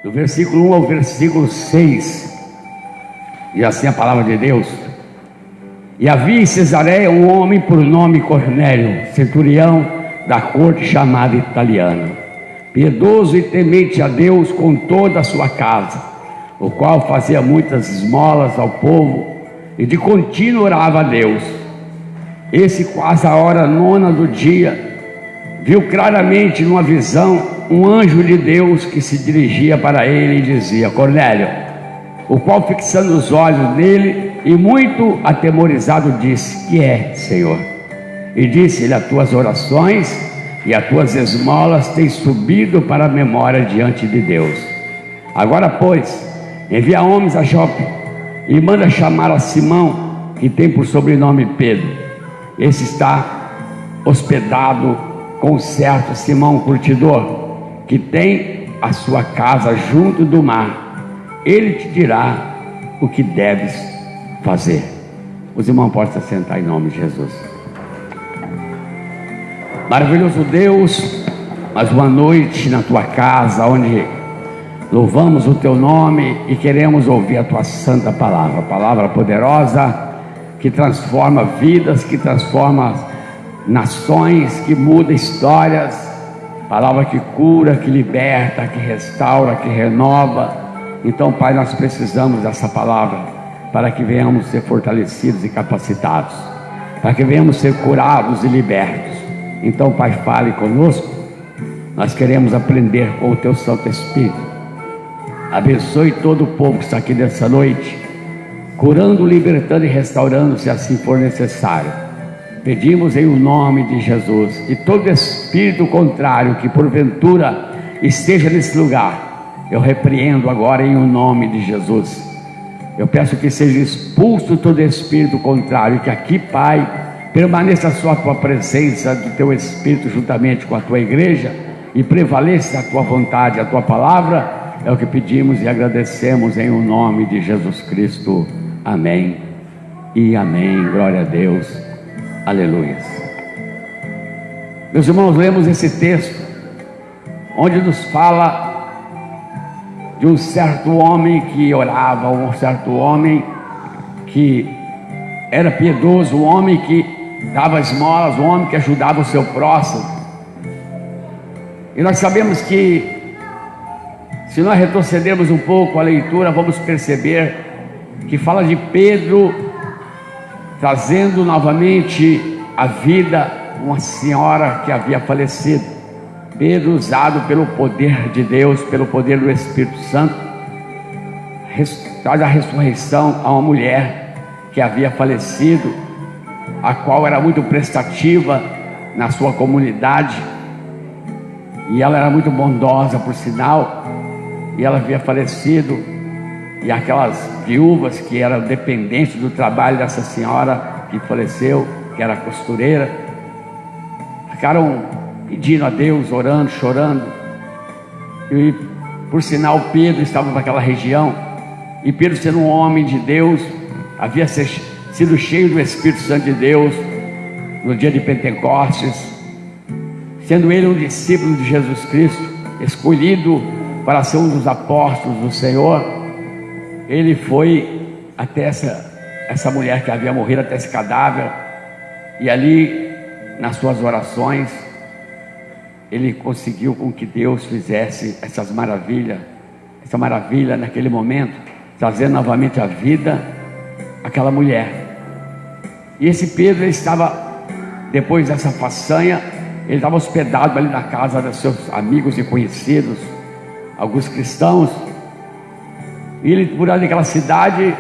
do versículo 1 ao versículo 6, e assim a palavra de Deus: E havia em Cesareia um homem por nome Cornélio, centurião da corte chamada italiana, piedoso e temente a Deus com toda a sua casa, o qual fazia muitas esmolas ao povo e de contínuo orava a Deus. Esse, quase a hora nona do dia, viu claramente numa visão um anjo de Deus que se dirigia para ele e dizia: Cornélio. O qual, fixando os olhos nele e muito atemorizado, disse: Que é, Senhor? E disse-lhe: As tuas orações e as tuas esmolas têm subido para a memória diante de Deus. Agora, pois, envia homens a Jope e manda chamar a Simão, que tem por sobrenome Pedro. Esse está hospedado com certo Simão curtidor, que tem a sua casa junto do mar. Ele te dirá o que deves fazer. Os irmãos podem se sentar em nome de Jesus. Maravilhoso Deus, mais uma noite na tua casa, onde louvamos o teu nome e queremos ouvir a tua santa palavra, palavra poderosa que transforma vidas, que transforma nações, que muda histórias, palavra que cura, que liberta, que restaura, que renova. Então, Pai, nós precisamos dessa palavra para que venhamos ser fortalecidos e capacitados, para que venhamos ser curados e libertos. Então, Pai, fale conosco. Nós queremos aprender com o teu Santo Espírito. Abençoe todo o povo que está aqui nessa noite, curando, libertando e restaurando, se assim for necessário. Pedimos em o nome de Jesus. E todo espírito contrário que porventura esteja nesse lugar, eu repreendo agora em o nome de Jesus. Eu peço que seja expulso todo espírito contrário, que aqui, Pai, permaneça só a tua presença do teu Espírito juntamente com a tua igreja, e prevaleça a tua vontade, a tua palavra. É o que pedimos e agradecemos em o nome de Jesus Cristo. Amém e amém. Glória a Deus. Aleluia. Meus irmãos, lemos esse texto onde nos fala de um certo homem que orava, um certo homem que era piedoso, um homem que dava esmolas, um homem que ajudava o seu próximo. E nós sabemos que, se nós retrocedermos um pouco a leitura, vamos perceber que fala de Pedro trazendo novamente à vida uma senhora que havia falecido. Pedro, usado pelo poder de Deus, pelo poder do Espírito Santo, traz a ressurreição a uma mulher que havia falecido, a qual era muito prestativa na sua comunidade, e ela era muito bondosa, por sinal, e ela havia falecido, e aquelas viúvas que eram dependentes do trabalho dessa senhora que faleceu, que era costureira, ficaram pedindo a Deus, orando, chorando. E por sinal Pedro estava naquela região, e Pedro, sendo um homem de Deus, havia sido cheio do Espírito Santo de Deus no dia de Pentecostes, sendo ele um discípulo de Jesus Cristo, escolhido para ser um dos apóstolos do Senhor. Ele foi até essa mulher que havia morrido, até esse cadáver, e ali, nas suas orações, ele conseguiu com que Deus fizesse essa maravilha naquele momento, trazendo novamente à vida aquela mulher. E esse Pedro, ele estava, depois dessa façanha, ele estava hospedado ali na casa dos seus amigos e conhecidos, alguns cristãos, e ele, por ali naquela cidade,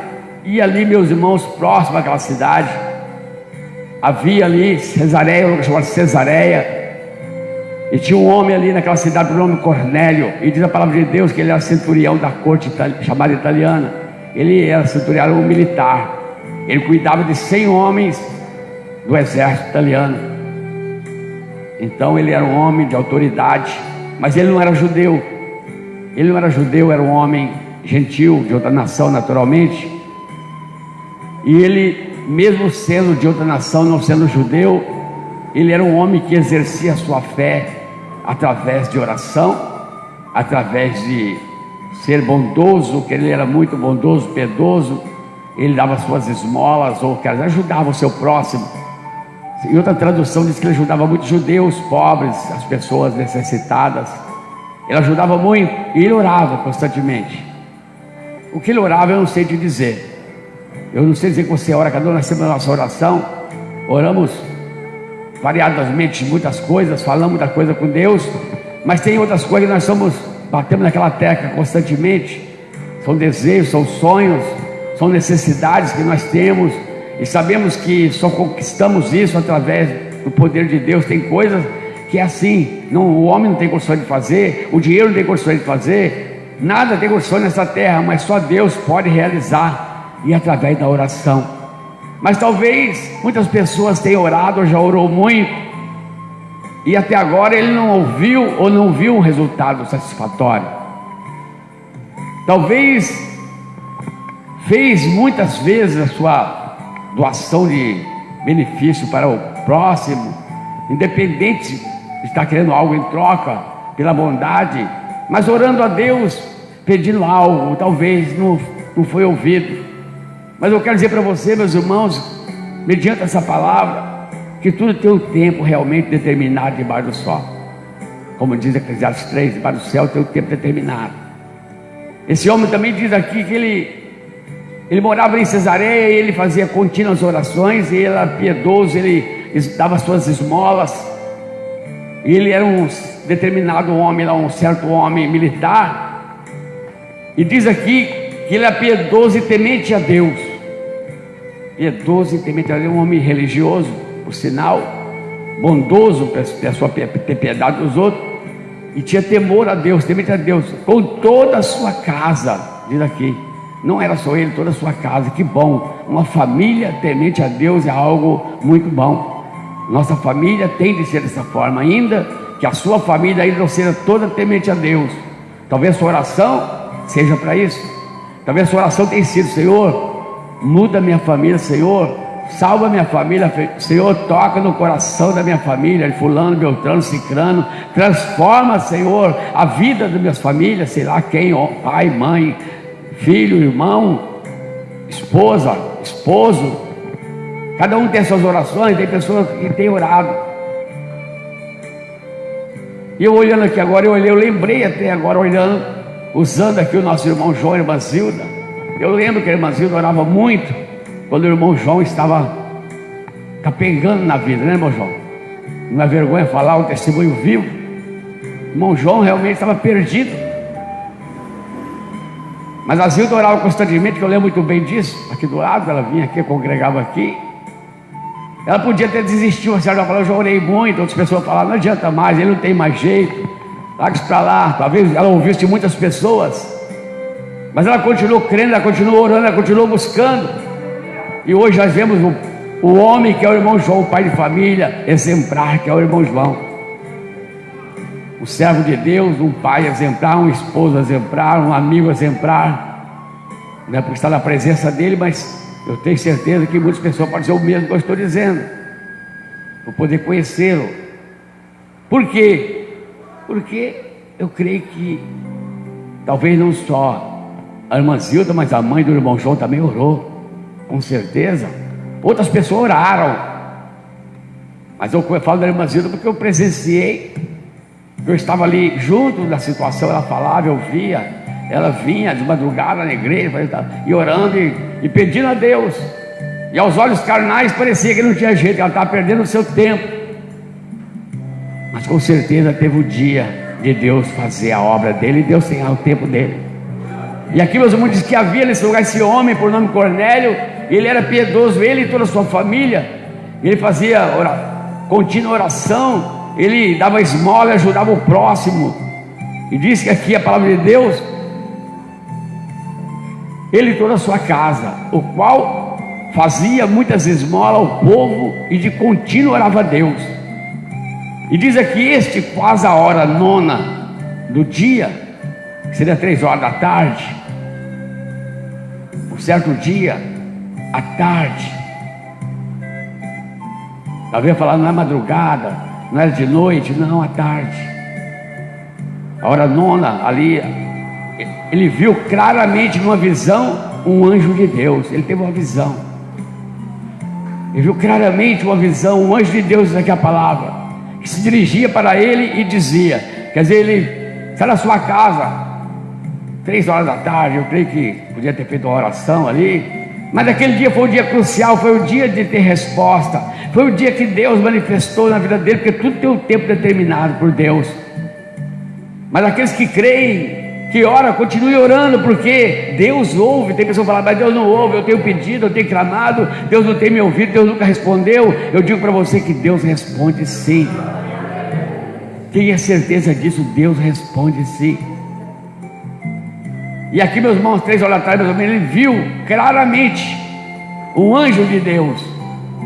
e ali, meus irmãos, próximo àquela cidade, havia ali Cesareia, um lugar chamado Cesareia, e tinha um homem ali naquela cidade por nome Cornélio, e diz a palavra de Deus que ele era centurião da corte chamada italiana. Ele era centurião militar, ele cuidava de 100 homens do exército italiano. Então ele era um homem de autoridade, mas ele não era judeu. Ele não era judeu, era um homem gentil, de outra nação naturalmente. E ele, mesmo sendo de outra nação, não sendo judeu, ele era um homem que exercia a sua fé através de oração, através de ser bondoso, que ele era muito bondoso, piedoso. Ele dava suas esmolas, ou quer dizer, ajudava o seu próximo. Em outra tradução diz que ele ajudava muitos judeus pobres, as pessoas necessitadas. Ele ajudava muito e ele orava constantemente. O que ele orava eu não sei te dizer. Eu não sei dizer que você ora, cada um nós temos a nossa oração. Oramos variadamente muitas coisas, falamos da coisa com Deus, mas tem outras coisas que nós batemos naquela tecla constantemente. São desejos, são sonhos, são necessidades que nós temos, e sabemos que só conquistamos isso através do poder de Deus. Tem coisas que é assim, o homem não tem condições de fazer, o dinheiro não tem condições de fazer, nada tem condições nessa terra, mas só Deus pode realizar, e através da oração. Mas talvez muitas pessoas tenham orado, ou já orou muito, e até agora ele não ouviu ou não viu um resultado satisfatório. Talvez fez muitas vezes a sua doação de benefício para o próximo, independente de estar querendo algo em troca, pela bondade, mas orando a Deus, pedindo algo, talvez não foi ouvido. Mas eu quero dizer para você, meus irmãos, mediante essa palavra, que tudo tem um tempo realmente determinado debaixo do sol. Como diz Eclesiastes 3, debaixo do céu tem um tempo determinado. Esse homem também diz aqui que ele morava em Cesareia, e ele fazia contínuas orações, e ele era piedoso, ele dava suas esmolas, e ele era um determinado homem, um certo homem militar, e diz aqui que ele era piedoso e temente a Deus. Piedoso e temente a Deus, um homem religioso, por sinal, bondoso, ter piedade dos outros, e tinha temor a Deus, temente a Deus, com toda a sua casa. Diz aqui, não era só ele, toda a sua casa. Que bom, uma família temente a Deus é algo muito bom. Nossa família tem de ser dessa forma, ainda que a sua família ainda não seja toda temente a Deus. Talvez sua oração seja para isso. Talvez sua oração tenha sido: Senhor, muda minha família, Senhor, salva minha família, Senhor, toca no coração da minha família, de fulano, beltrano, cicrano, transforma, Senhor, a vida das minhas famílias, sei lá quem, pai, mãe, filho, irmão, esposa, esposo. Cada um tem suas orações, tem pessoas que têm orado. E eu olhando aqui agora, eu lembrei até agora, usando aqui o nosso irmão João e a irmã Zilda. Eu lembro que a irmã Zilda orava muito quando o irmão João estava capengando na vida, né, irmão João? Não é vergonha falar um testemunho vivo. O irmão João realmente estava perdido. Mas a Zilda orava constantemente, que eu lembro muito bem disso, aqui do lado. Ela vinha aqui, congregava aqui. Ela podia ter desistido, ela falou: eu já orei muito. Outras pessoas falaram: não adianta mais, ele não tem mais jeito, larga isso para lá. Talvez ela ouvisse de muitas pessoas, mas ela continuou crendo, ela continuou orando, ela continuou buscando. E hoje nós vemos o homem que é o irmão João, o pai de família exemplar, que é o irmão João, um servo de Deus, um pai exemplar, um esposo exemplar, um amigo exemplar. Não é porque está na presença dele, mas eu tenho certeza que muitas pessoas podem dizer o mesmo que eu estou dizendo, por poder conhecê-lo. Por quê? Porque eu creio que talvez não só a irmã Zilda, mas a mãe do irmão João também orou, com certeza. Outras pessoas oraram, mas eu falo da irmã Zilda porque eu presenciei. Eu estava ali junto da situação, ela falava, eu via. Ela vinha de madrugada na igreja e orando e pedindo a Deus. E aos olhos carnais parecia que não tinha jeito, que ela estava perdendo o seu tempo. Mas com certeza teve o dia de Deus fazer a obra dele, e Deus tem o tempo dele. E aqui meus irmãos diz que havia nesse lugar esse homem por nome Cornélio. Ele era piedoso, ele e toda a sua família. Ele fazia contínua oração, ele dava esmola e ajudava o próximo. E diz que aqui a palavra de Deus, ele e toda a sua casa, o qual fazia muitas esmolas ao povo e de contínuo orava a Deus. E diz aqui, quase a hora nona do dia, que seria 3 horas da tarde, um certo dia, à tarde, talvez falar, não é madrugada, não era de noite, não, à tarde, a hora nona ali, ele viu claramente numa visão um anjo de Deus. Ele teve uma visão, ele viu claramente uma visão, um anjo de Deus, aqui a palavra, que se dirigia para ele e dizia, quer dizer, ele está na sua casa, 3 horas da tarde, eu creio que podia ter feito uma oração ali, mas aquele dia foi o dia crucial, foi o dia de ter resposta, foi o dia que Deus manifestou na vida dele, porque tudo tem um tempo determinado por Deus. Mas aqueles que creem, que oram, continue orando, porque Deus ouve. Tem pessoas que falam, mas Deus não ouve, eu tenho pedido, eu tenho clamado, Deus não tem me ouvido, Deus nunca respondeu. Eu digo para você que Deus responde sim. Tenha certeza disso, Deus responde sim. E aqui, meus irmãos, 3 horas atrás, mais ou menos, ele viu claramente um anjo de Deus.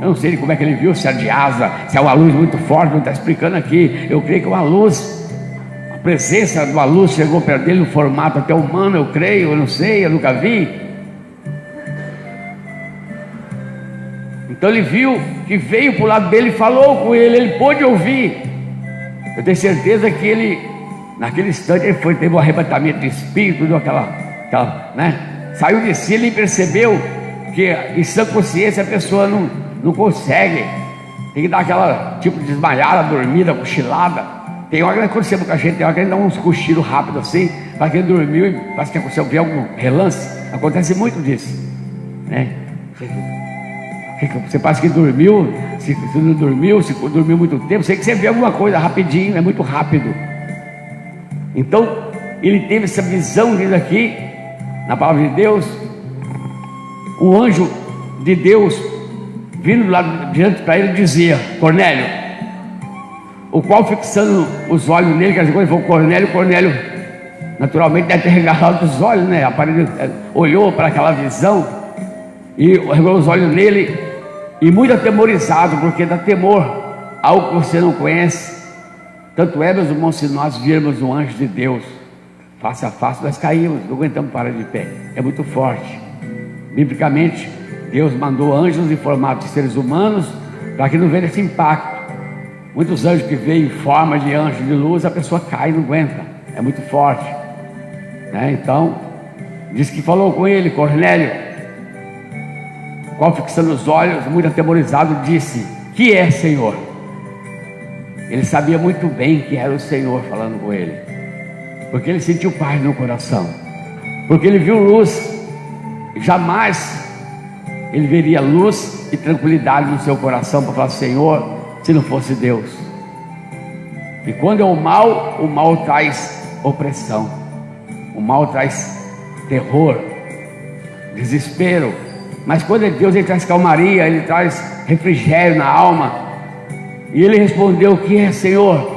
Eu não sei como é que ele viu, se é de asa, se é uma luz muito forte, não está explicando aqui. Eu creio que é uma luz, a presença de uma luz chegou perto dele no formato até humano, eu creio, eu não sei, eu nunca vi. Então ele viu que veio para o lado dele e falou com ele, ele pôde ouvir. Eu tenho certeza que ele, naquele instante, ele teve um arrebatamento de espírito, deu aquela, saiu de si, ele percebeu que em sã consciência a pessoa não consegue, tem que dar aquela tipo de desmaiada, dormida, cochilada. Tem hora que aconteceu com a gente, tem hora que ele dá uns cochilos rápidos assim, para que ele dormiu e parece que aconteceu, ver algum relance. Acontece muito disso, né? Você parece que dormiu, se não dormiu, se dormiu muito tempo, sei que você vê alguma coisa rapidinho, é muito rápido. Então ele teve essa visão disso aqui, na palavra de Deus, um anjo de Deus vindo lá diante para ele dizia, Cornélio, o qual fixando os olhos nele, quer dizer, quando ele falou Cornélio naturalmente deve ter regalado os olhos, né? Olhou para aquela visão e regalou os olhos nele e muito atemorizado, porque dá temor algo que você não conhece. Tanto é, meus irmãos, se nós virmos um anjo de Deus face a face, nós caímos, não aguentamos parar de pé, é muito forte. Biblicamente, Deus mandou anjos em formato de seres humanos para que não venha esse impacto. Muitos anjos que veem em forma de anjo de luz, a pessoa cai e não aguenta, é muito forte, né? Então, diz que falou com ele, Cornélio, qual fixando os olhos, muito atemorizado, disse, que é, Senhor? Ele sabia muito bem que era o Senhor falando com ele, porque ele sentiu paz no coração, porque ele viu luz. Jamais ele veria luz e tranquilidade no seu coração para falar, Senhor, se não fosse Deus. E quando é o mal traz opressão, o mal traz terror, desespero. Mas quando é Deus, ele traz calmaria, ele traz refrigério na alma. E ele respondeu, o que é, Senhor?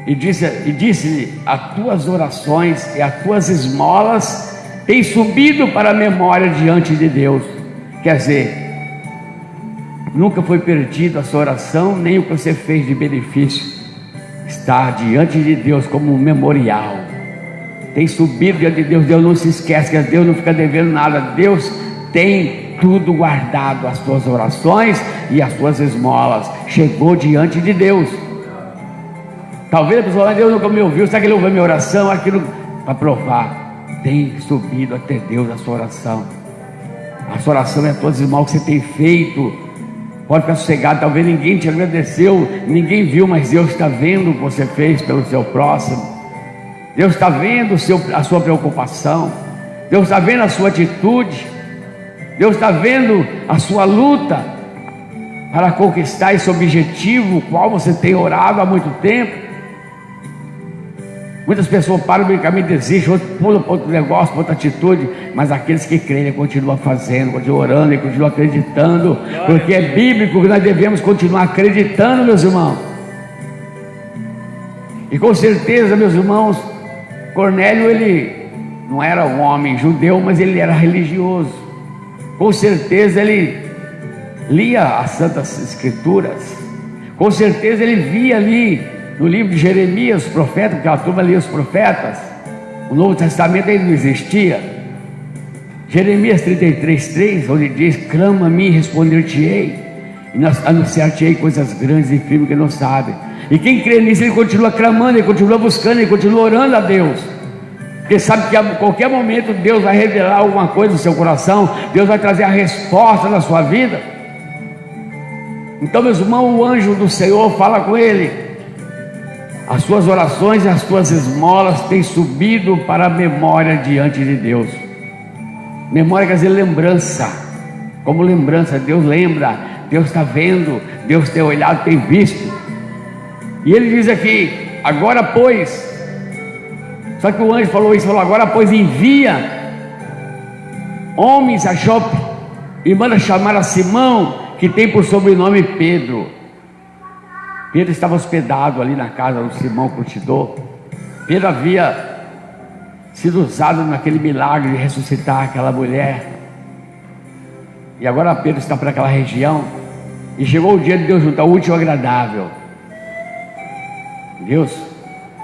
E disse-lhe, as tuas orações e as tuas esmolas têm subido para a memória diante de Deus. Quer dizer, nunca foi perdido a sua oração, nem o que você fez de benefício. Está diante de Deus como um memorial. Tem subido diante de Deus. Deus não se esquece, que Deus não fica devendo nada. Deus tem tudo guardado, as tuas orações e as tuas esmolas. Chegou diante de Deus. Talvez a pessoa fale, Deus nunca me ouviu, será que ele ouviu a minha oração? Aquilo para provar. Tem subido até Deus a sua oração. A sua oração é todas as esmolas que você tem feito. Pode ficar sossegado, talvez ninguém te agradeceu, ninguém viu, mas Deus está vendo o que você fez pelo seu próximo. Deus está vendo a sua preocupação, Deus está vendo a sua atitude, Deus está vendo a sua luta para conquistar esse objetivo, o qual você tem orado há muito tempo. Muitas pessoas param no caminho, desistem, outros pulam para outro negócio, para outra atitude, mas aqueles que creem continuam fazendo, continuam orando e continuam acreditando, porque é bíblico que nós devemos continuar acreditando, meus irmãos. E com certeza, meus irmãos, Cornélio, ele não era um homem judeu, mas ele era religioso. Com certeza ele lia as Santas Escrituras, com certeza ele via ali no livro de Jeremias, os profetas, porque a turma lia os profetas. O Novo Testamento ainda não existia. Jeremias 33:3, onde diz, clama a mim e responder-te-ei, e anunciar-te-ei coisas grandes e firmes que não sabem. E quem crê nisso, ele continua clamando, ele continua buscando, ele continua orando a Deus. Porque sabe que a qualquer momento Deus vai revelar alguma coisa no seu coração, Deus vai trazer a resposta na sua vida. Então, meus irmãos, o anjo do Senhor fala com ele: as suas orações e as suas esmolas têm subido para a memória diante de Deus. Memória quer dizer lembrança. Como lembrança, Deus lembra, Deus está vendo, Deus tem olhado, tem visto. E ele diz aqui: agora pois. Só que o anjo falou isso, falou: agora pois envia homens a Jope e manda chamar a Simão, que tem por sobrenome Pedro. Pedro estava hospedado ali na casa do Simão Curtidor. Pedro havia sido usado naquele milagre de ressuscitar aquela mulher. E agora Pedro está para aquela região. E chegou o dia de Deus juntar o útil ao agradável. Deus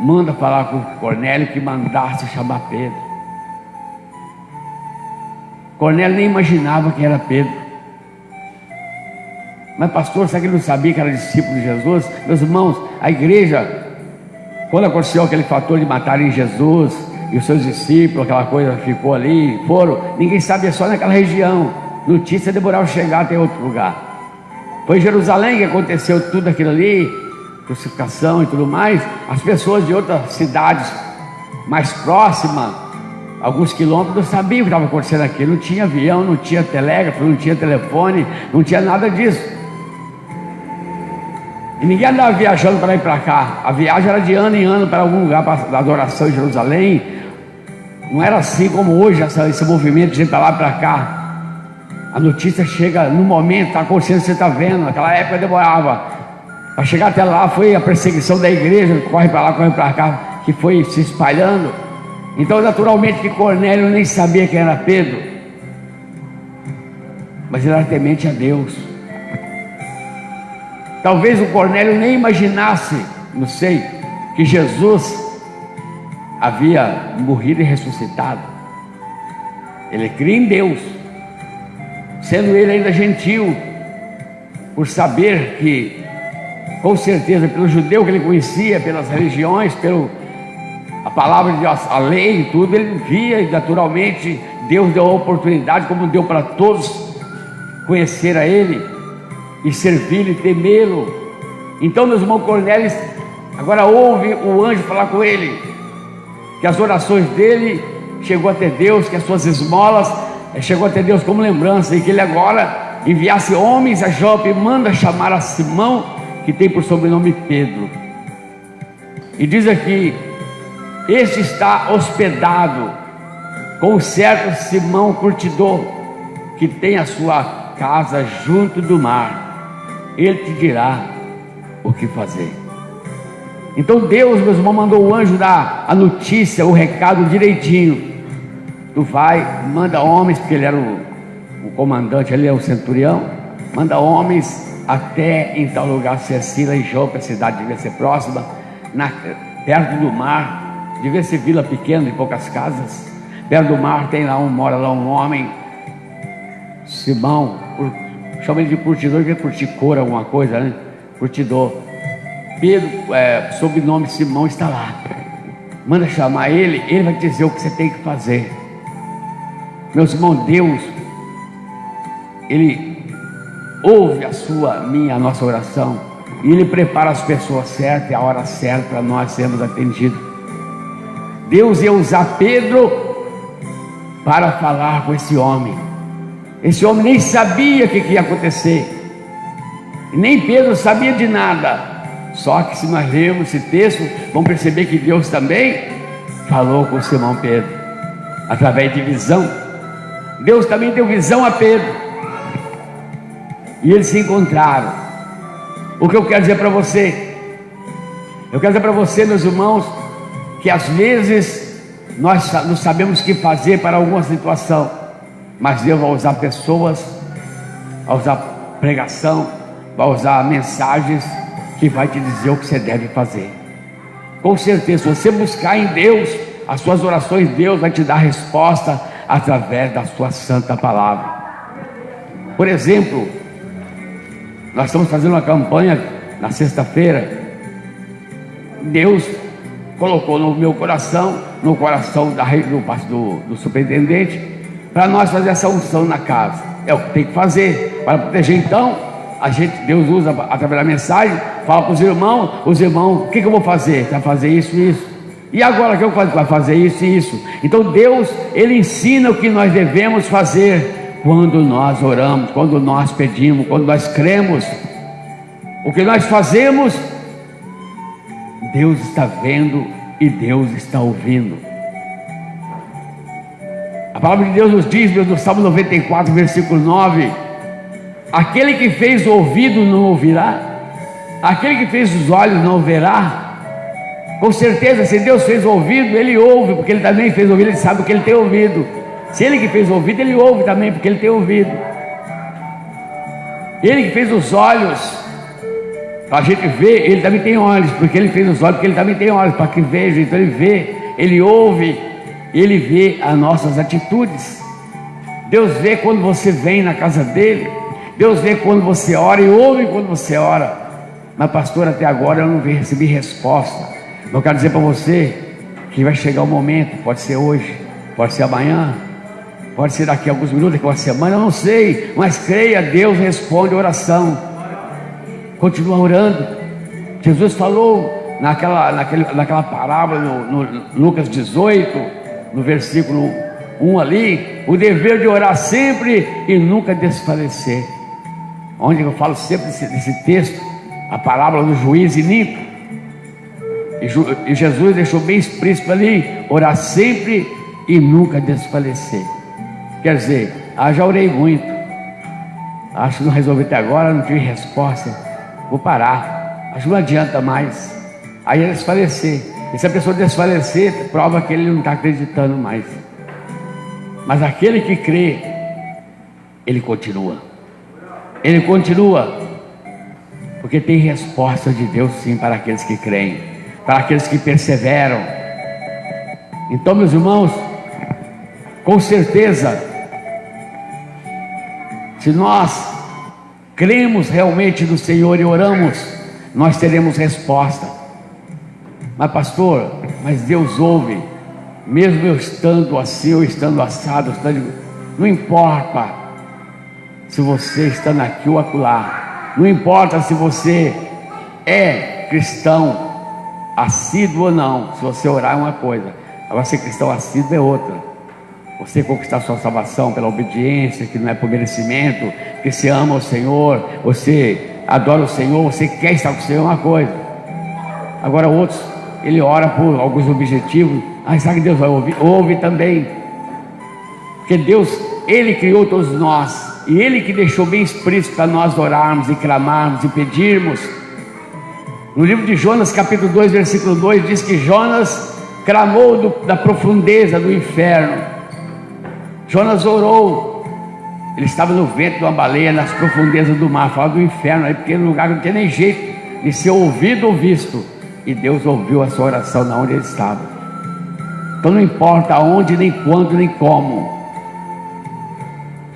manda falar com Cornélio que mandasse chamar Pedro. Cornélio nem imaginava quem era Pedro. Mas pastor, será que ele não sabia que era discípulo de Jesus? Meus irmãos, a igreja, quando aconteceu aquele fator de matarem Jesus e os seus discípulos, aquela coisa ficou ali, ninguém sabia, só naquela região. Notícia demorava a chegar até outro lugar. Foi em Jerusalém que aconteceu tudo aquilo ali, crucificação e tudo mais. As pessoas de outras cidades mais próximas, alguns quilômetros, não sabiam o que estava acontecendo aqui. Não tinha avião, não tinha telégrafo, não tinha telefone, não tinha nada disso. E ninguém andava viajando para ir para cá. A viagem era de ano em ano para algum lugar, para a adoração em Jerusalém. Não era assim como hoje, esse movimento de gente para lá e para cá. A notícia chega no momento, está acontecendo, você está vendo. Naquela época demorava. Para chegar até lá foi a perseguição da igreja, corre para lá, corre para cá, que foi se espalhando. Então, naturalmente, que Cornélio nem sabia quem era Pedro, mas ele era temente a Deus. Talvez o Cornélio nem imaginasse, não sei, que Jesus havia morrido e ressuscitado. Ele cria em Deus, sendo ele ainda gentil, por saber que, com certeza, pelo judeu que ele conhecia, pelas religiões, a palavra de Deus, a lei e tudo, ele via, e naturalmente Deus deu a oportunidade, como deu para todos, conhecer a ele e servi-lo e temê-lo. Então, meus irmãos, Cornélio agora ouve o anjo falar com ele, que as orações dele chegou até Deus, que as suas esmolas chegou até Deus como lembrança, e que ele agora enviasse homens a Jope e manda chamar a Simão, que tem por sobrenome Pedro. E diz aqui: este está hospedado com o certo Simão Curtidor, que tem a sua casa junto do mar. Ele te dirá o que fazer. Então Deus, meus irmãos, mandou o anjo dar a notícia, o recado direitinho. Tu vai, manda homens, porque ele era o comandante, ele é o centurião. Manda homens até em tal lugar, Cecília e Jope, a cidade devia ser próxima, perto do mar, devia ser vila pequena de poucas casas. Perto do mar tem lá mora lá um homem, Simão, chama ele de curtidor, que é curtir cor, alguma coisa, né? Curtidor. Pedro, sobrenome Simão, está lá. Manda chamar ele, ele vai te dizer o que você tem que fazer. Meus irmãos, Deus, ele ouve a nossa oração, e ele prepara as pessoas certas e a hora certa para nós sermos atendidos. Deus ia usar Pedro para falar com esse homem. Esse homem nem sabia o que ia acontecer, e nem Pedro sabia de nada. Só que se nós lermos esse texto, vamos perceber que Deus também falou com Simão Pedro, através de visão. Deus também deu visão a Pedro, e eles se encontraram. O que eu quero dizer para você? Eu quero dizer para você, meus irmãos, que às vezes nós não sabemos o que fazer para alguma situação, mas Deus vai usar pessoas, vai usar pregação, vai usar mensagens que vai te dizer o que você deve fazer. Com certeza, se você buscar em Deus, as suas orações, Deus vai te dar resposta através da sua santa palavra. Por exemplo, nós estamos fazendo uma campanha na sexta-feira. Deus colocou no meu coração, no coração do superintendente, para nós fazer essa unção na casa. É o que tem que fazer para proteger. Então Deus usa através da mensagem, fala para os irmãos, o que eu vou fazer? Vai fazer isso e isso. E agora que eu faço? Vai fazer isso e isso. Então Deus, Ele ensina o que nós devemos fazer quando nós oramos, quando nós pedimos, quando nós cremos. O que nós fazemos, Deus está vendo e Deus está ouvindo. A palavra de Deus nos diz, no Salmo 94, versículo 9: aquele que fez o ouvido não ouvirá, aquele que fez os olhos não verá. Com certeza, se Deus fez o ouvido, Ele ouve, porque Ele também fez o ouvido, Ele sabe o que Ele tem ouvido. Se Ele que fez o ouvido, Ele ouve também, porque Ele tem ouvido. Ele que fez os olhos, para a gente ver, Ele também tem olhos, porque Ele fez os olhos, porque Ele também tem olhos, para que veja. Então Ele vê, Ele ouve, Ele vê as nossas atitudes. Deus vê quando você vem na casa dEle, Deus vê quando você ora e ouve quando você ora. Mas pastor, até agora eu não recebi resposta. Eu quero dizer para você que vai chegar o momento, pode ser hoje, pode ser amanhã, pode ser daqui a alguns minutos, daqui a uma semana, eu não sei, mas creia, Deus responde a oração. Continua orando. Jesus falou naquela parábola no Lucas 18, no versículo 1 ali, o dever de orar sempre e nunca desfalecer. Onde eu falo sempre desse texto, a parábola do juiz iníquo. E Jesus deixou bem explícito ali: orar sempre e nunca desfalecer. Quer dizer, já orei muito, acho que não resolvi até agora, não tive resposta, vou parar, acho que não adianta mais. Aí é desfalecer. E se a pessoa desfalecer, prova que ele não está acreditando mais. Mas aquele que crê, ele continua. Ele continua, porque tem resposta de Deus sim para aqueles que creem, para aqueles que perseveram. Então, meus irmãos, com certeza, se nós cremos realmente no Senhor e oramos, nós teremos resposta. Mas pastor, mas Deus ouve, mesmo eu estando assim ou estando assado, não importa se você está aqui ou acolá, não importa se você é cristão assíduo ou não. Se você orar é uma coisa, agora ser cristão assíduo é outra. Você conquistar sua salvação pela obediência, que não é por merecimento, que você ama o Senhor, você adora o Senhor, você quer estar com o Senhor, é uma coisa. Agora outros, ele ora por alguns objetivos. Sabe que Deus vai ouvir? Ouve também, porque Deus, Ele criou todos nós, e Ele que deixou bem explícito para nós orarmos e clamarmos e pedirmos. No livro de Jonas, capítulo 2, versículo 2, diz que Jonas clamou da profundeza do inferno. Jonas orou, ele estava no ventre de uma baleia, nas profundezas do mar. Fala do inferno aí, porque no lugar não tinha nem jeito de ser ouvido ou visto. E Deus ouviu a sua oração na onde ele estava. Então não importa aonde, nem quando, nem como.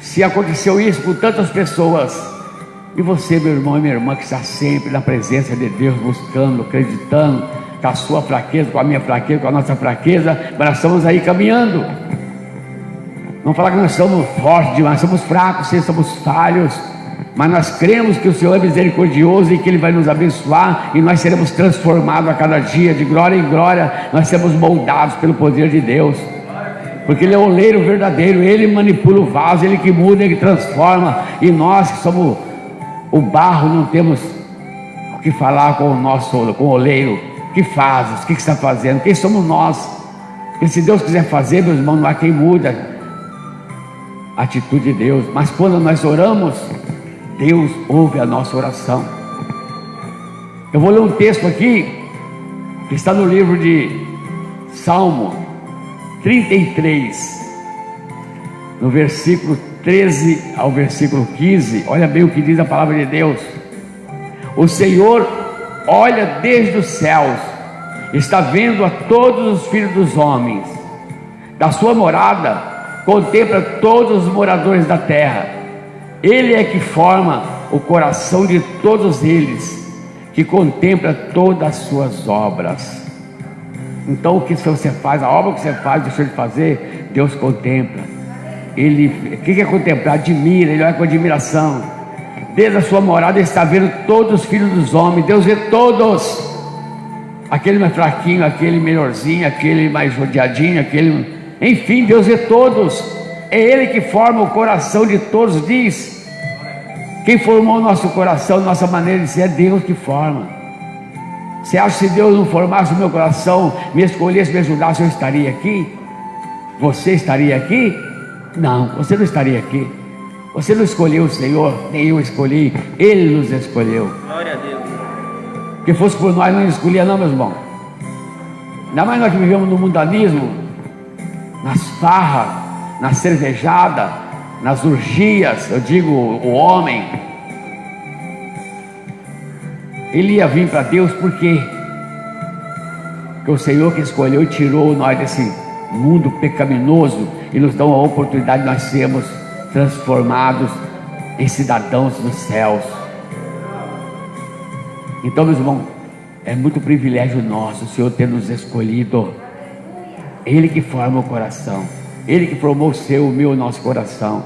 Se aconteceu isso com tantas pessoas, e você, meu irmão e minha irmã, que está sempre na presença de Deus, buscando, acreditando, com a sua fraqueza, com a minha fraqueza, com a nossa fraqueza, mas nós estamos aí caminhando. Não falar que nós somos fortes demais, somos fracos, sim, somos falhos, mas nós cremos que o Senhor é misericordioso e que Ele vai nos abençoar, e nós seremos transformados a cada dia, de glória em glória, nós seremos moldados pelo poder de Deus, porque Ele é o oleiro verdadeiro, Ele manipula o vaso, Ele que muda, Ele que transforma, e nós que somos o barro, não temos o que falar com o oleiro. Que fazes? O que está fazendo? Quem somos nós? Porque se Deus quiser fazer, meus irmãos, não há quem muda a atitude de Deus. Mas quando nós oramos, Deus ouve a nossa oração. Eu vou ler um texto aqui que está no livro de Salmo 33, no versículo 13 ao versículo 15. Olha bem o que diz a palavra de Deus. O Senhor olha desde os céus, está vendo a todos os filhos dos homens. Da sua morada contempla todos os moradores da terra. Ele é que forma o coração de todos eles, que contempla todas as suas obras. Então o que você faz, a obra que você faz, deixou de fazer, Deus contempla. Ele, o que é contemplar? Admira, ele olha com admiração. Desde a sua morada ele está vendo todos os filhos dos homens. Deus vê todos. Aquele mais fraquinho, aquele melhorzinho, aquele mais rodeadinho, aquele... Enfim, Deus vê todos. É Ele que forma o coração de todos, diz. Quem formou o nosso coração, nossa maneira de ser, é Deus que forma. Você acha que se Deus não formasse o meu coração, me escolhesse, me ajudasse, eu estaria aqui? Você estaria aqui? Não, você não estaria aqui. Você não escolheu o Senhor, nem eu escolhi, Ele nos escolheu. Glória a Deus. Que fosse por nós, não escolhia não, meus irmãos. Ainda mais nós que vivemos no mundanismo, nas farras, na cervejada, nas orgias, eu digo o homem. Ele ia vir para Deus por quê? Porque o Senhor que escolheu e tirou nós desse mundo pecaminoso e nos dá a oportunidade de nós sermos transformados em cidadãos dos céus. Então, meus irmãos, é muito privilégio nosso o Senhor ter nos escolhido. Ele que forma o coração, Ele que formou o seu, o meu, o nosso coração.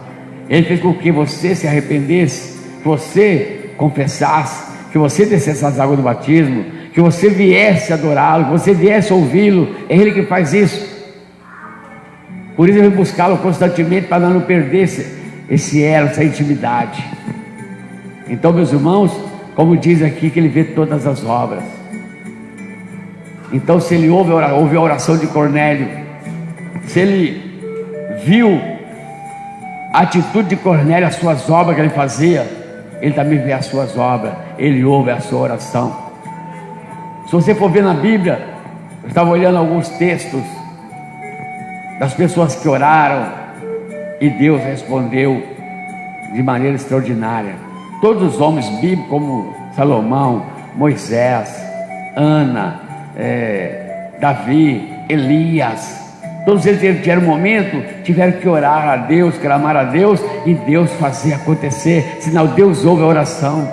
Ele fez com que você se arrependesse, que você confessasse, que você descesse as águas do batismo, que você viesse adorá-lo, que você viesse ouvi-lo. É Ele que faz isso. Por isso eu vim buscá-lo constantemente, para não perder esse elo, essa intimidade. Então, meus irmãos, como diz aqui, que Ele vê todas as obras. Então, se Ele ouve a oração de Cornélio, se Ele viu a atitude de Cornélio, as suas obras que ele fazia, Ele também vê as suas obras, Ele ouve a sua oração. Se você for ver na Bíblia, eu estava olhando alguns textos das pessoas que oraram e Deus respondeu de maneira extraordinária. Todos os homens bíblicos, como Salomão, Moisés, Ana, Davi, Elias, todos eles tiveram um momento, tiveram que orar a Deus, clamar a Deus, e Deus fazia acontecer, senão Deus ouve a oração.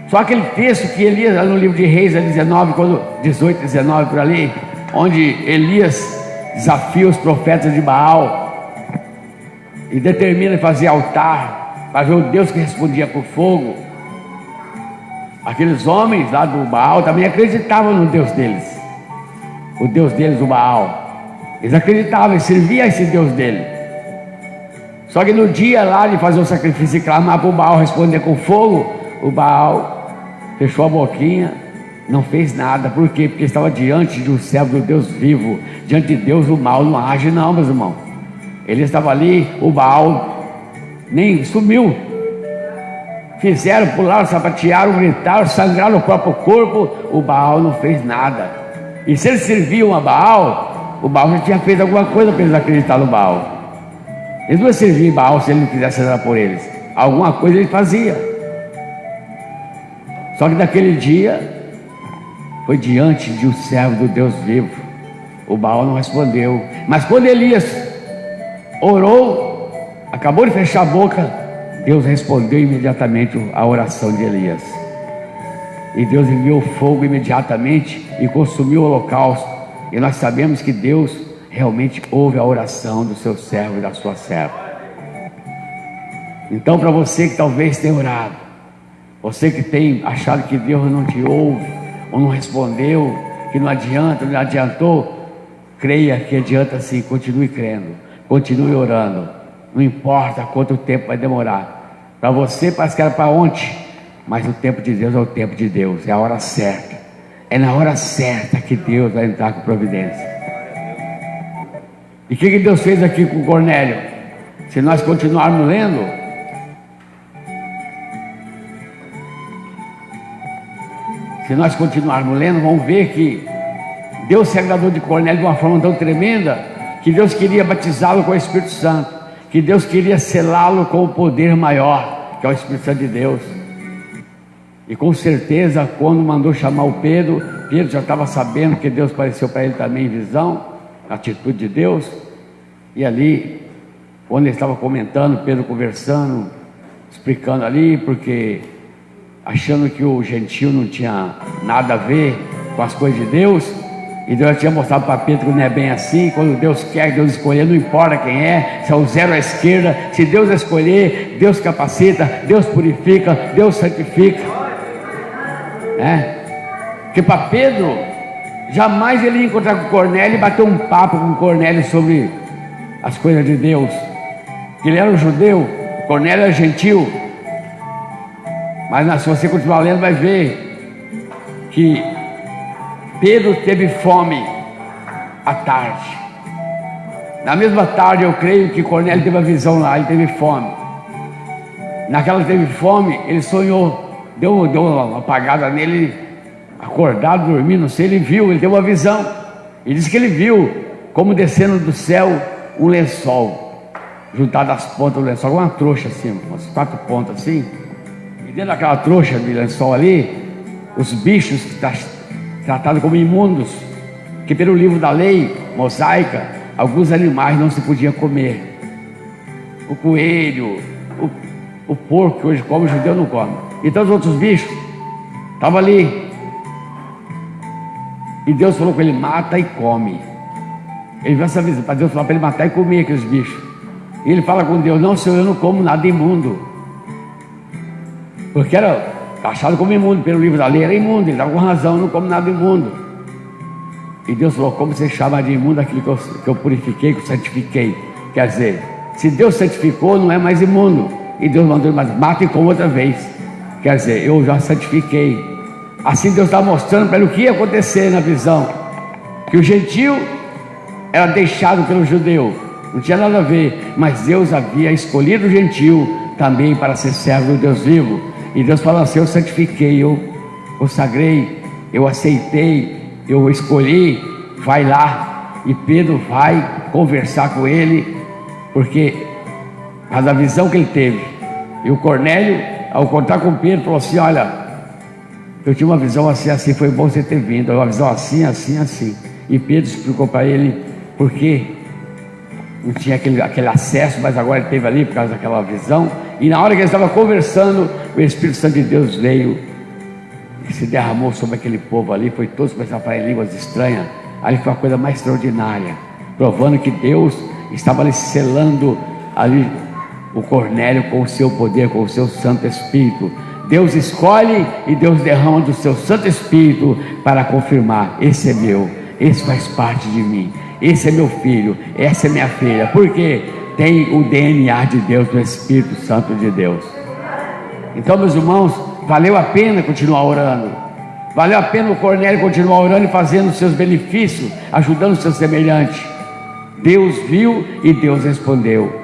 Só aquele texto que Elias, lá no livro de Reis, 18, 19 por ali, onde Elias desafia os profetas de Baal e determina fazer altar para ver o Deus que respondia com fogo. Aqueles homens lá do Baal também acreditavam no Deus deles, o Deus deles, o Baal. Eles acreditavam e serviam a esse Deus dele. Só que no dia lá de fazer o sacrifício e clamar para o Baal responder com fogo, o Baal fechou a boquinha, não fez nada. Por quê? Porque estava diante de um servo do Deus vivo. Diante de Deus o mal não age não, meus irmãos. Ele estava ali, o Baal nem sumiu. Fizeram, pularam, sapatearam, gritaram, sangraram o próprio corpo. O Baal não fez nada. E se eles serviam a Baal, o Baal já tinha feito alguma coisa para eles acreditarem no Baal. Eles não serviam Baal se ele não quisesse nada por eles. Alguma coisa ele fazia. Só que naquele dia foi diante de um servo do Deus vivo. O Baal não respondeu. Mas quando Elias orou, acabou de fechar a boca, Deus respondeu imediatamente a oração de Elias. E Deus enviou fogo imediatamente e consumiu o holocausto. E nós sabemos que Deus realmente ouve a oração do seu servo e da sua serva. Então, para você que talvez tenha orado, você que tem achado que Deus não te ouve, ou não respondeu, que não adianta, não adiantou, creia que adianta sim. Continue crendo, continue orando. Não importa quanto tempo vai demorar. Para você parece que era para ontem, mas o tempo de Deus é o tempo de Deus, é a hora certa. É na hora certa que Deus vai entrar com providência. E o que Deus fez aqui com Cornélio? Se nós continuarmos lendo, vamos ver que Deus se agradou de Cornélio de uma forma tão tremenda, que Deus queria batizá-lo com o Espírito Santo, que Deus queria selá-lo com o poder maior, que é o Espírito Santo de Deus. E com certeza, quando mandou chamar o Pedro já estava sabendo que Deus apareceu para ele também em visão, a atitude de Deus. E ali, quando ele estava comentando, Pedro conversando, explicando ali, porque achando que o gentio não tinha nada a ver com as coisas de Deus, E Deus já tinha mostrado para Pedro que não é bem assim. Quando Deus quer, Deus escolher, não importa quem é, se é o zero à esquerda. Se Deus escolher, Deus capacita, Deus purifica, Deus santifica. Porque para Pedro, jamais ele ia encontrar com Cornélio e bater um papo com Cornélio sobre as coisas de Deus. Ele era um judeu, Cornélio era gentil. Mas se você continuar lendo, vai ver que Pedro teve fome à tarde. Na mesma tarde, eu creio que Cornélio teve a visão lá, ele teve fome. Naquela que teve fome, ele sonhou, deu uma apagada nele, acordado, dormindo, não sei, ele viu, ele teve uma visão. Ele disse que ele viu como descendo do céu um lençol, juntado às pontas do lençol, uma trouxa assim, umas 4 pontas assim. E dentro daquela trouxa de lençol ali, os bichos que estão tratados como imundos, que pelo livro da lei mosaica, alguns animais não se podiam comer. O coelho, o porco, que hoje come, o judeu não come. Então os outros bichos estavam ali. E Deus falou com ele: mata e come. Ele viu essa visão, para Deus falar para ele matar e comer aqueles bichos. E ele fala com Deus: não, Senhor, eu não como nada imundo. Porque era achado como imundo, pelo livro da lei era imundo. Ele estava com razão, eu não como nada imundo. E Deus falou: como você chama de imundo aquilo que eu purifiquei, que eu santifiquei? Quer dizer, se Deus santificou, não é mais imundo. E Deus mandou ele: mas mata e come outra vez. Quer dizer, eu já santifiquei. Assim Deus estava mostrando para ele o que ia acontecer na visão. Que o gentio era deixado pelo judeu, não tinha nada a ver. Mas Deus havia escolhido o gentio também para ser servo do Deus vivo. E Deus falou assim: eu santifiquei, eu consagrei, eu aceitei, eu escolhi, vai lá. E Pedro vai conversar com ele, porque a da visão que ele teve. E o Cornélio, ao contar com Pedro, falou assim: olha, eu tinha uma visão assim, assim, foi bom você ter vindo. Uma visão assim, assim, assim. E Pedro explicou para ele porque não tinha aquele acesso, mas agora ele teve ali por causa daquela visão. E na hora que ele estava conversando, o Espírito Santo de Deus veio e se derramou sobre aquele povo ali. Foi todos começaram a falar em línguas estranhas. Ali foi uma coisa mais extraordinária, provando que Deus estava ali selando ali o Cornélio com o seu poder, com o seu Santo Espírito. Deus escolhe e Deus derrama do seu Santo Espírito para confirmar: esse é meu, esse faz parte de mim, esse é meu filho, essa é minha filha. Porque tem o DNA de Deus, no Espírito Santo de Deus. Então, meus irmãos, valeu a pena continuar orando. Valeu a pena o Cornélio continuar orando e fazendo os seus benefícios, ajudando o seu semelhante. Deus viu e Deus respondeu.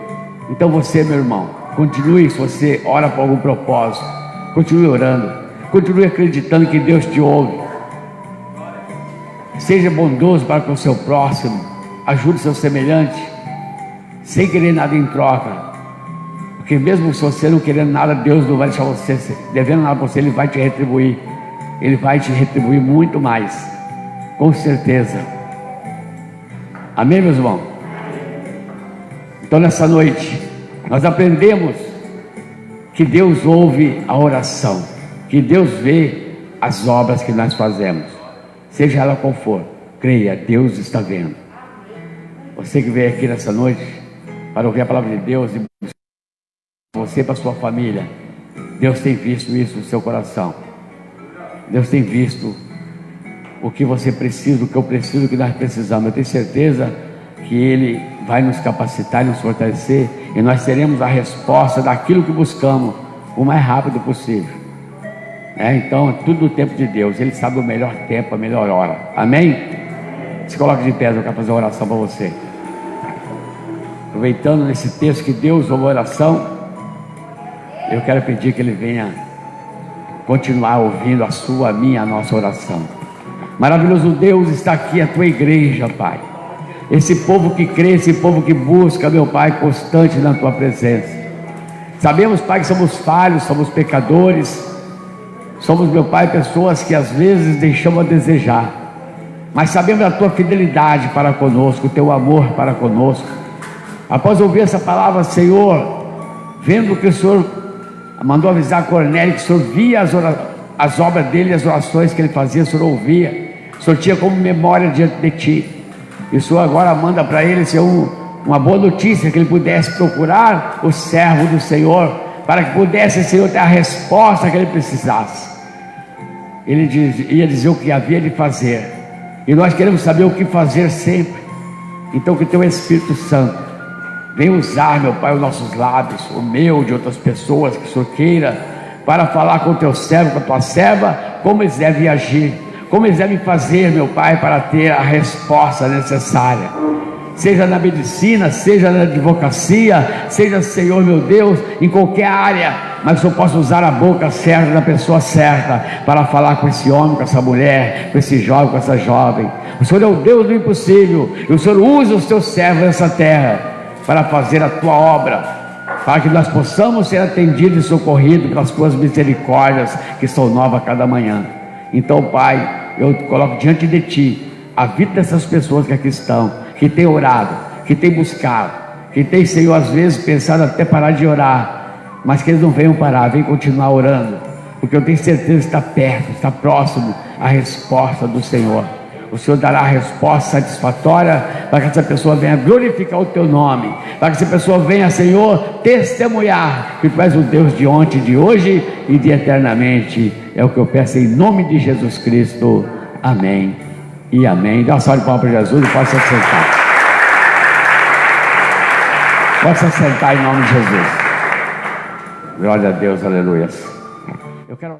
Então você, meu irmão, continue. Se você ora por algum propósito, continue orando, continue acreditando que Deus te ouve. Seja bondoso para com o seu próximo, ajude o seu semelhante, sem querer nada em troca. Porque mesmo se você não querendo nada, Deus não vai deixar você devendo nada para você. Ele vai te retribuir. Ele vai te retribuir muito mais, com certeza. Amém, meus irmãos? Então nessa noite nós aprendemos que Deus ouve a oração, que Deus vê as obras que nós fazemos, seja ela qual for. Creia, Deus está vendo. Você que veio aqui nessa noite para ouvir a palavra de Deus, e você para sua família, Deus tem visto isso no seu coração. Deus tem visto o que você precisa, o que eu preciso, o que nós precisamos. Eu tenho certeza que Ele vai nos capacitar e nos fortalecer, e nós teremos a resposta daquilo que buscamos o mais rápido possível. Então, tudo no tempo de Deus. Ele sabe o melhor tempo, a melhor hora. Amém? Se coloque de pé, eu quero fazer uma oração para você. Aproveitando nesse texto que Deus ouve a oração, eu quero pedir que Ele venha continuar ouvindo a sua, a minha, a nossa oração. Maravilhoso Deus, está aqui a tua igreja, Pai. Esse povo que crê, esse povo que busca, meu Pai, constante na tua presença. Sabemos, Pai, que somos falhos, somos pecadores. Somos, meu Pai, pessoas que às vezes deixamos a desejar. Mas sabemos da tua fidelidade para conosco, o teu amor para conosco. Após ouvir essa palavra, Senhor, vendo que o Senhor mandou avisar a Cornélio que o Senhor via as obras dele, as orações que ele fazia, o Senhor ouvia. O Senhor tinha como memória diante de Ti. E o Senhor agora manda para ele ser uma boa notícia, que ele pudesse procurar o servo do Senhor, para que pudesse, Senhor, ter a resposta que ele precisasse. Ele ia dizer o que havia de fazer, e nós queremos saber o que fazer sempre. Então que Teu Espírito Santo venha usar, meu Pai, os nossos lábios, o meu, de outras pessoas que o Senhor queira, para falar com o Teu servo, com a Tua serva, como eles devem agir, como eles devem fazer, meu Pai, para ter a resposta necessária, seja na medicina, seja na advocacia, seja, Senhor meu Deus, em qualquer área, mas que o Senhor possa usar a boca certa da pessoa certa, para falar com esse homem, com essa mulher, com esse jovem, com essa jovem. O Senhor é o Deus do impossível, e o Senhor usa os Teus servos nessa terra, para fazer a Tua obra, para que nós possamos ser atendidos e socorridos pelas Tuas misericórdias, que são novas a cada manhã. Então, Pai, eu coloco diante de Ti a vida dessas pessoas que aqui estão, que têm orado, que têm buscado, que têm, Senhor, às vezes pensado até parar de orar, mas que eles não venham parar, venham continuar orando, porque eu tenho certeza que está perto, está próximo a resposta do Senhor. O Senhor dará a resposta satisfatória, para que essa pessoa venha glorificar o Teu nome, para que essa pessoa venha, Senhor, testemunhar que Tu és o Deus de ontem, de hoje e de eternamente. É o que eu peço em nome de Jesus Cristo. Amém e amém. Dá uma salva de palmas para Jesus e pode se assentar. Pode se assentar em nome de Jesus. Glória a Deus, aleluia. Eu quero